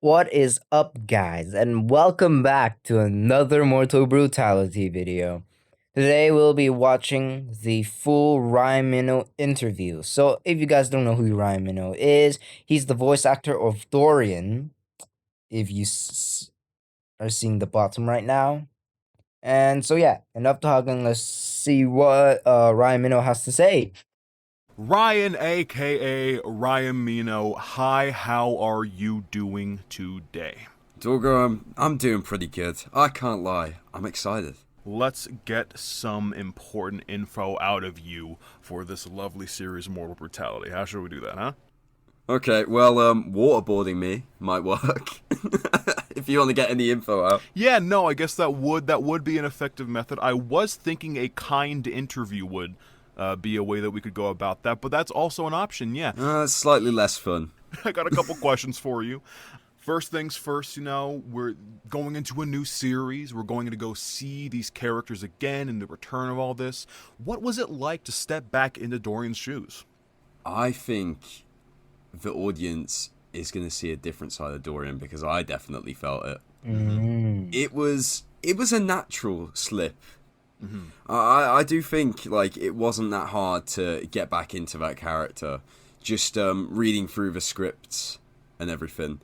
What is up, guys, and welcome back to another Mortal Brutality video. Today we'll be watching the full Ryamino interview. So, if you guys don't know who Ryamino is, he's the voice actor of Dorian, if you are seeing the bottom right now. And so, yeah, enough talking, let's see what Ryamino has to say. Ryan, aka Ryamino, hi, how are you doing today? Doggo, I'm doing pretty good. I can't lie. I'm excited. Let's get some important info out of you for this lovely series, Mortal Brutality. How should we do that, huh? Okay, well, waterboarding me might work. If you want to get any info out. Yeah, no, I guess that would be an effective method. I was thinking a kind interview would be a way that we could go about that, but that's also an option, yeah. Slightly less fun. I got a couple questions for you. First things first, we're going into a new series. We're going to go see these characters again in the return of all this. What was it like to step back into Dorian's shoes? I think the audience is going to see a different side of Dorian because I definitely felt it. It was a natural slip. I do think like it wasn't that hard to get back into that character. Just reading through the scripts and everything.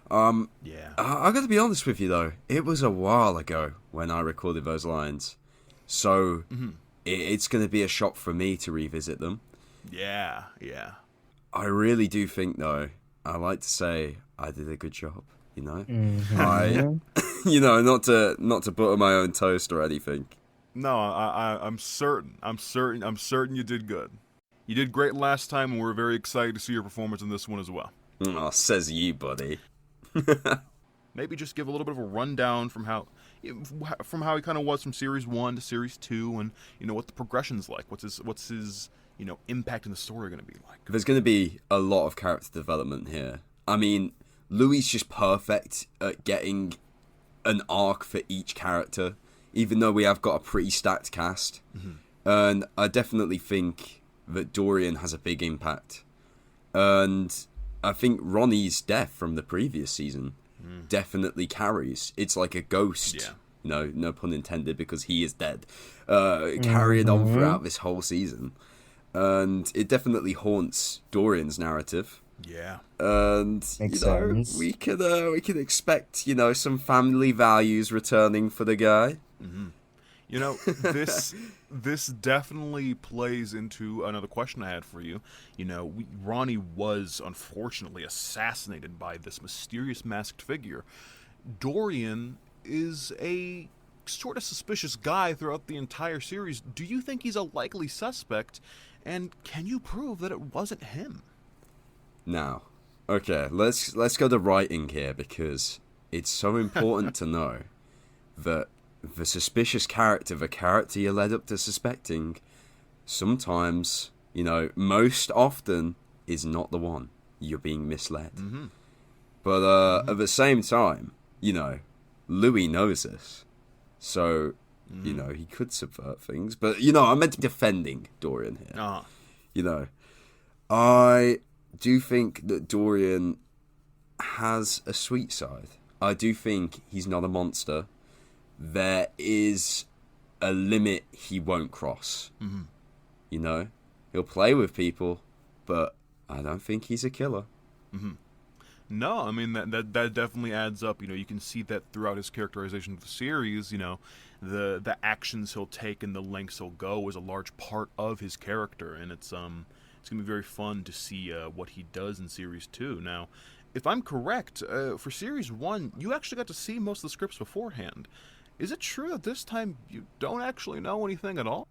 Yeah. I got to be honest with you though, it was a while ago when I recorded those lines, so it's going to be a shock for me to revisit them. Yeah. I really do think though, I like to say I did a good job. I, not to butter my own toast or anything. No, I'm certain you did good. You did great last time, and we're very excited to see your performance in this one as well. Oh, says you, buddy. Maybe just give a little bit of a rundown from how he kind of was from series 1 to series 2, and what the progression's like. What's his impact in the story going to be like? There's going to be a lot of character development here. I mean, Louis just perfect at getting an arc for each character, even though we have got a pretty stacked cast. And I definitely think that Dorian has a big impact. And I think Ronnie's death from the previous season definitely carries. It's like a ghost. Yeah. No pun intended, because he is dead. Carrying on throughout this whole season. And it definitely haunts Dorian's narrative. Yeah. And Makes sense. we could expect some family values returning for the guy. This definitely plays into another question I had for you. Ronnie was unfortunately assassinated by this mysterious masked figure. Dorian is a sort of suspicious guy throughout the entire series. Do you think he's a likely suspect? And can you prove that it wasn't him? Now, okay, let's go to writing here, because it's so important to know that the suspicious character, the character you're led up to suspecting, sometimes, most often is not the one. You're being misled. But at the same time, Louis knows this. So, he could subvert things. But, I meant defending Dorian here. I do think that Dorian has a sweet side. I do think he's not a monster. There is a limit he won't cross. He'll play with people, but I don't think he's a killer. No, I mean that definitely adds up. You can see that throughout his characterization of the series. The actions he'll take and the lengths he'll go is a large part of his character, and it's gonna be very fun to see what he does in series 2. Now, if I'm correct, for series 1, you actually got to see most of the scripts beforehand. Is it true that this time you don't actually know anything at all?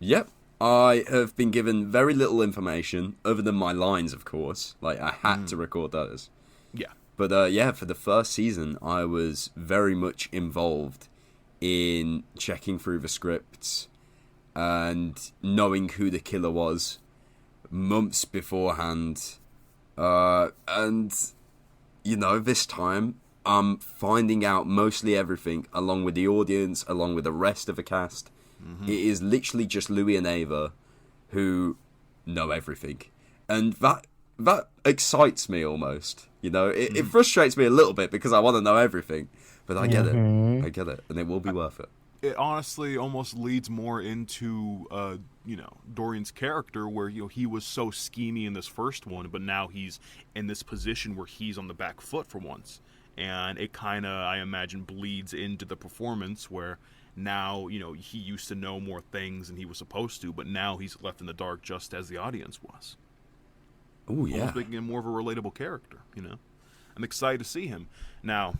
Yep. I have been given very little information, other than my lines, of course. Like, I had to record those. Yeah. But, for the first season, I was very much involved in checking through the scripts and knowing who the killer was months beforehand. And, this time, I'm finding out mostly everything, along with the audience, along with the rest of the cast. It is literally just Louis and Ava who know everything. And that that excites me almost. You know, it frustrates me a little bit because I want to know everything, but I get it. Mm-hmm. I get it, and it will be worth it. It honestly almost leads more into Dorian's character, where he was so schemy in this first one, but now he's in this position where he's on the back foot for once, and it kind of, I imagine, bleeds into the performance where now he used to know more things than he was supposed to, but now he's left in the dark just as the audience was, Oh yeah. almost making him more of a relatable character. I'm excited to see him. Now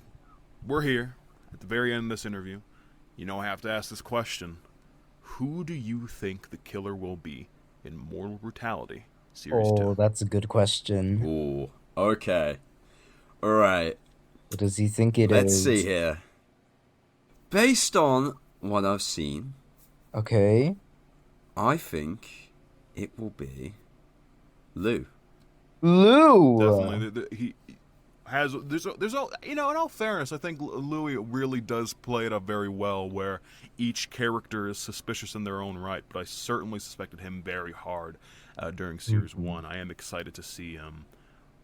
we're here at the very end of this interview. I have to ask this question. Who do you think the killer will be in Mortal Brutality Series 2? Oh, that's a good question. Oh. Okay. All right. What does he think it Let's see is? here. Based on what I've seen, Okay. I think it will be Lou. Lou! Definitely. He has, there's a, in all fairness, I think Louis really does play it up very well, where each character is suspicious in their own right, but I certainly suspected him very hard during Series 1. I am excited to see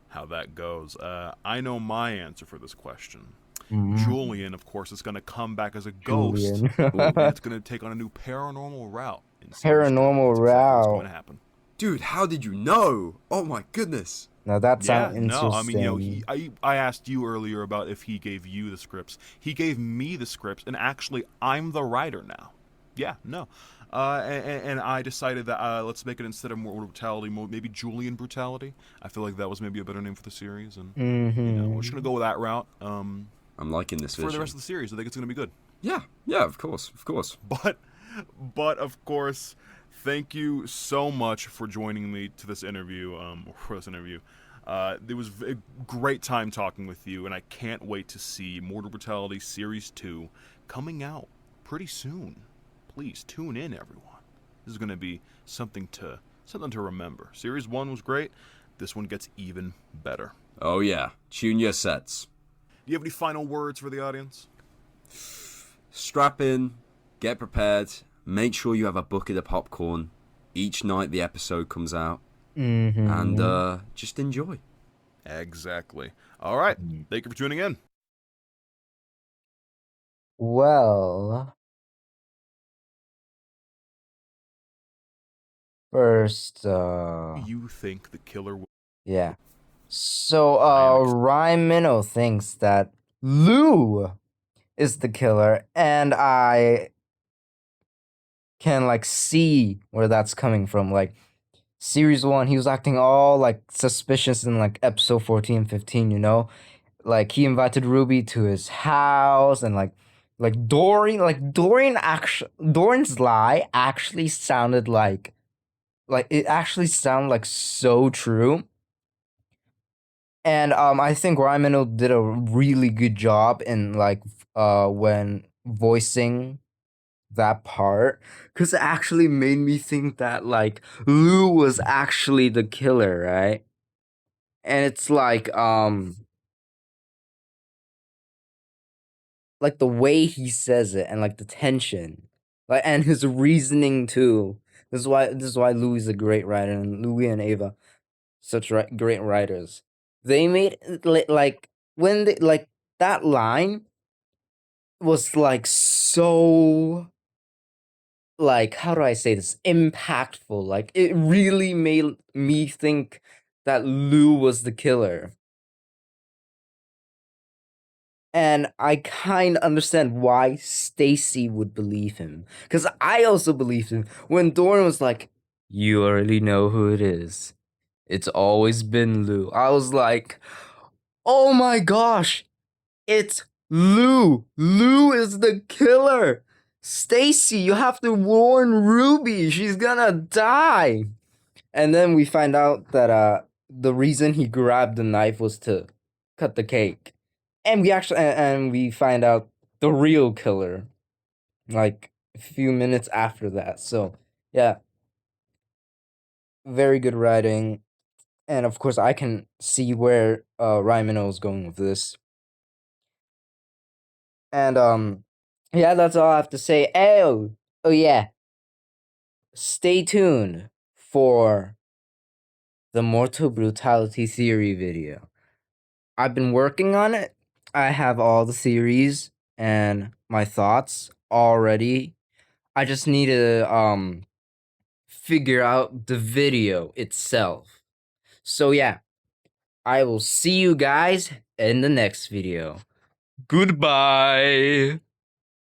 how that goes. I know my answer for this question. Julian, of course, is going to come back as a ghost, Julian. and it's going to take on a new paranormal route in Series 2. Paranormal That's exactly what's going route. to happen. Dude, how did you know? Oh my goodness. Now that Yeah, sounds no, I mean, interesting. I asked you earlier about if he gave you the scripts. He gave me the scripts, and actually, I'm the writer now. Yeah, no. And I decided that let's make it, instead of Mortal Brutality, maybe Julian Brutality. I feel like that was maybe a better name for the series, and we're just Mm-hmm. gonna go with that route I'm liking this for vision. the rest of the series. I think it's gonna be good. Yeah, yeah, of course, of course. But of course, thank you so much for joining me to this interview. For this interview, it was a great time talking with you, and I can't wait to see Mortal Brutality Series 2 coming out pretty soon. Please tune in, everyone. This is going to be something to remember. Series 1 was great. This one gets even better. Oh yeah, tune your sets. Do you have any final words for the audience? Strap in, get prepared, make sure you have a bucket of popcorn each night the episode comes out, and Mm-hmm. just enjoy. Exactly. All right. Thank you for tuning in. Well, first, You think the killer will... yeah. So, I am Ryamino thinks that Lou is the killer, and I can, like, see where that's coming from. Like, Series 1, he was acting all, like, suspicious in, like, episode 14, 15, you know? Like, he invited Ruby to his house, and, Dorian's lie actually sounded it actually sounded, like, so true. And I think Rymino did a really good job in when voicing that part, because it actually made me think that like Lou was actually the killer, right? And it's like the way he says it and like the tension, like and his reasoning too. This is why Louis is a great writer, and Louis and Ava such great writers. They made like when they like that line was like so, like, how do I say this, impactful. Like it really made me think that Lou was the killer. And I kind of understand why Stacy would believe him, cuz I also believed him when Doran was like, "You already know who it is. It's always been Lou." I was like, "Oh my gosh, it's Lou. Lou is the killer. Stacy, you have to warn Ruby. She's gonna die." And then we find out that the reason he grabbed the knife was to cut the cake. And we find out the real killer like a few minutes after that. So, yeah, very good writing. And of course, I can see where Rymino is going with this. And yeah, that's all I have to say. Oh yeah. Stay tuned for the Mortal Brutality theory video. I've been working on it. I have all the theories and my thoughts already. I just need to figure out the video itself. So yeah, I will see you guys in the next video. Goodbye.